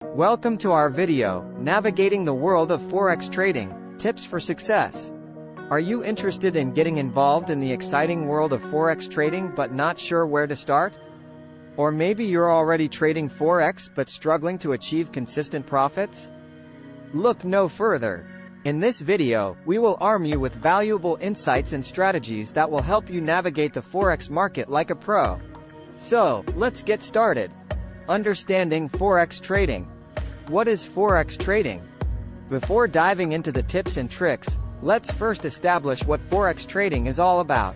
Welcome to our video, Navigating the World of Forex Trading, Tips for Success. Are you interested in getting involved in the exciting world of Forex trading but not sure where to start? Or maybe you're already trading Forex but struggling to achieve consistent profits? Look no further. In this video, we will arm you with valuable insights and strategies that will help you navigate the Forex market like a pro. So, let's get started. Understanding Forex trading. What is Forex trading? Before diving into the tips and tricks, let's first establish what Forex trading is all about.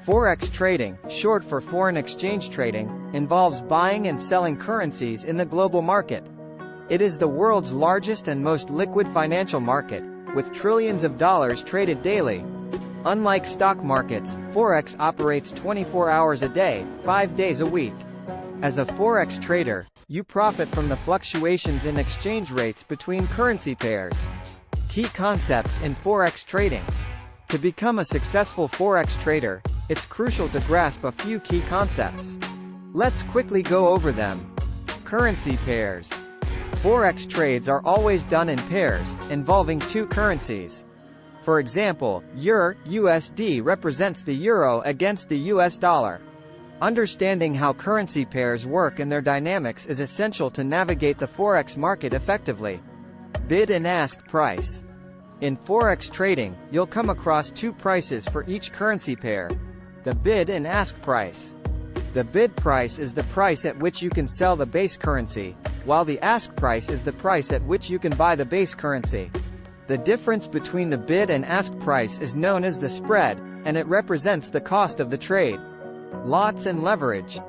Forex trading, short for foreign exchange trading, involves buying and selling currencies in the global market. It is the world's largest and most liquid financial market, with trillions of dollars traded daily. Unlike stock markets, Forex operates 24 hours a day, 5 days a week. As a Forex trader, you profit from the fluctuations in exchange rates between currency pairs. Key concepts in Forex trading. To become a successful Forex trader, it's crucial to grasp a few key concepts. Let's quickly go over them. Currency pairs. Forex trades are always done in pairs, involving two currencies. For example, USD represents the euro against the US dollar. Understanding how currency pairs work and their dynamics is essential to navigate the Forex market effectively. Bid and ask price. In Forex trading, you'll come across two prices for each currency pair. The bid and ask price. The bid price is the price at which you can sell the base currency, while the ask price is the price at which you can buy the base currency. The difference between the bid and ask price is known as the spread, and it represents the cost of the trade. Lots and leverage.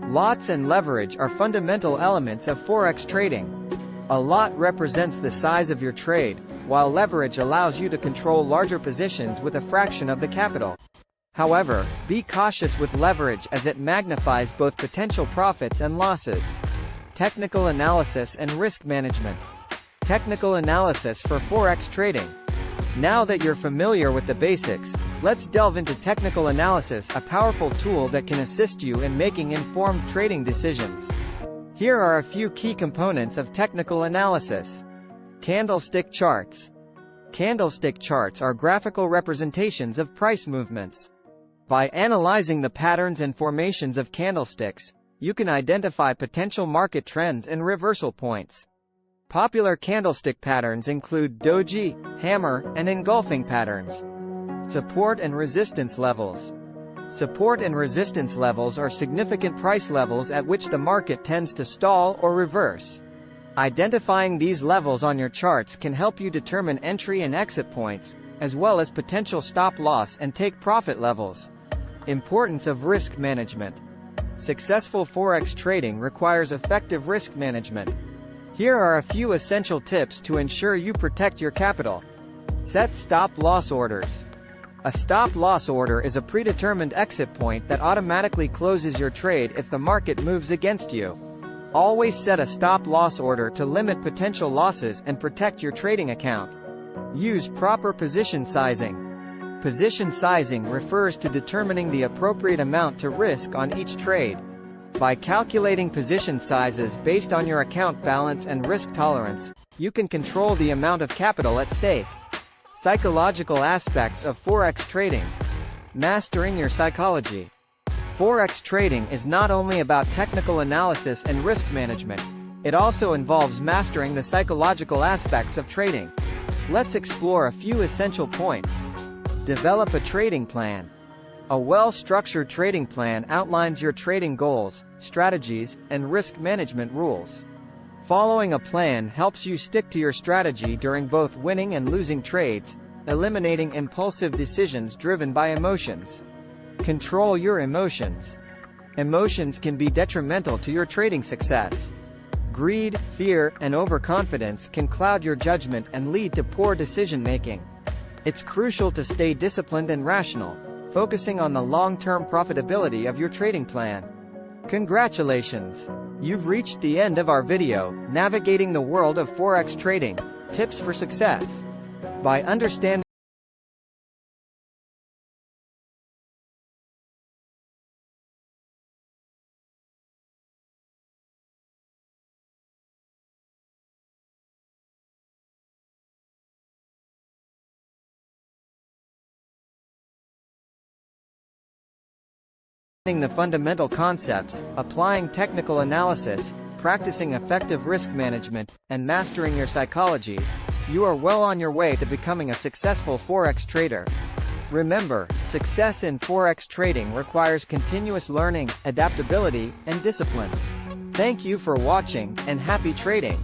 Lots and leverage are fundamental elements of Forex trading. A lot represents the size of your trade, while leverage allows you to control larger positions with a fraction of the capital. However, be cautious with leverage as it magnifies both potential profits and losses. Technical analysis and risk management. Technical analysis for Forex trading. Now that you're familiar with the basics, let's delve into technical analysis, a powerful tool that can assist you in making informed trading decisions. Here are a few key components of technical analysis. Candlestick charts. Candlestick charts are graphical representations of price movements. By analyzing the patterns and formations of candlesticks, you can identify potential market trends and reversal points. Popular candlestick patterns include doji, hammer, and engulfing patterns. Support and resistance levels. Support and resistance levels are significant price levels at which the market tends to stall or reverse. Identifying these levels on your charts can help you determine entry and exit points, as well as potential stop loss and take profit levels. Importance of risk management. Successful Forex trading requires effective risk management. Here are a few essential tips to ensure you protect your capital. Set stop-loss orders. A stop-loss order is a predetermined exit point that automatically closes your trade if the market moves against you. Always set a stop-loss order to limit potential losses and protect your trading account. Use proper position sizing. Position sizing refers to determining the appropriate amount to risk on each trade. By calculating position sizes based on your account balance and risk tolerance, you can control the amount of capital at stake. Psychological aspects of Forex trading. Mastering your psychology. Forex trading is not only about technical analysis and risk management, it also involves mastering the psychological aspects of trading. Let's explore a few essential points. Develop a trading plan. A well-structured trading plan outlines your trading goals, strategies, and risk management rules. Following a plan helps you stick to your strategy during both winning and losing trades, eliminating impulsive decisions driven by emotions. Control your emotions. Emotions can be detrimental to your trading success. Greed, fear, and overconfidence can cloud your judgment and lead to poor decision-making. It's crucial to stay disciplined and rational, focusing on the long-term profitability of your trading plan. Congratulations! You've reached the end of our video, Navigating the World of Forex Trading, Tips for Success. By understanding the fundamental concepts, applying technical analysis, practicing effective risk management, and mastering your psychology, you are well on your way to becoming a successful Forex trader. Remember, success in Forex trading requires continuous learning, adaptability, and discipline. Thank you for watching, and happy trading!